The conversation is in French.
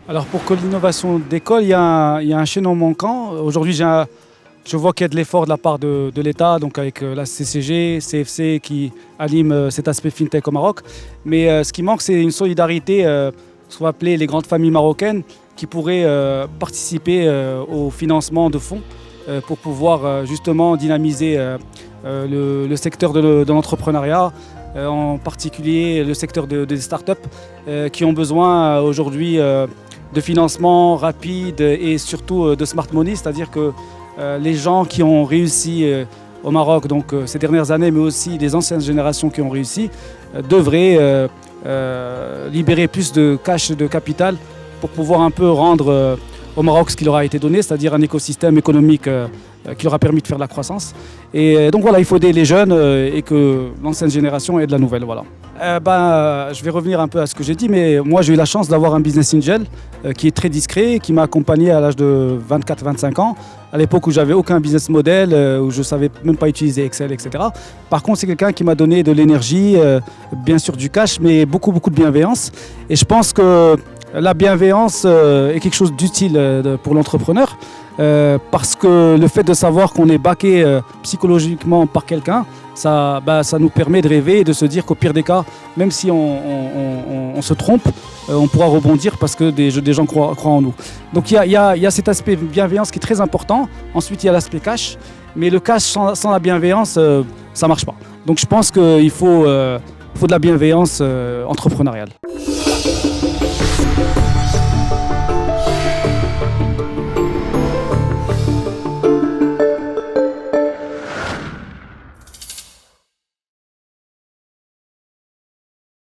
Alors pour que l'innovation décolle, il y a un chaînon manquant. Aujourd'hui, je vois qu'il y a de l'effort de la part de l'État, donc avec la CCG, CFC qui anime cet aspect FinTech au Maroc. Mais ce qui manque, c'est une solidarité, ce qu'on va appeler les grandes familles marocaines, qui pourraient participer au financement de fonds pour pouvoir justement dynamiser le secteur de l'entrepreneuriat, en particulier le secteur des startups qui ont besoin aujourd'hui de financement rapide et surtout de smart money, c'est-à-dire que les gens qui ont réussi au Maroc donc, ces dernières années, mais aussi les anciennes générations qui ont réussi, devraient libérer plus de cash, de capital pour pouvoir un peu rendre au Maroc ce qui leur a été donné, c'est-à-dire un écosystème économique qui leur a permis de faire de la croissance. Et donc voilà, il faut aider les jeunes et que l'ancienne génération aide la nouvelle. Voilà. Je vais revenir un peu à ce que j'ai dit, mais moi j'ai eu la chance d'avoir un business angel qui est très discret, qui m'a accompagné à l'âge de 24-25 ans, à l'époque où j'avais aucun business model, où je ne savais même pas utiliser Excel, etc. Par contre, c'est quelqu'un qui m'a donné de l'énergie, bien sûr du cash, mais beaucoup de bienveillance. Et je pense que la bienveillance est quelque chose d'utile pour l'entrepreneur parce que le fait de savoir qu'on est backé psychologiquement par quelqu'un, ça nous permet de rêver et de se dire qu'au pire des cas, même si on se trompe, on pourra rebondir parce que des gens croient en nous. Donc il y a cet aspect bienveillance qui est très important. Ensuite, il y a l'aspect cash. Mais le cash sans la bienveillance, ça ne marche pas. Donc je pense qu'il faut de la bienveillance entrepreneuriale.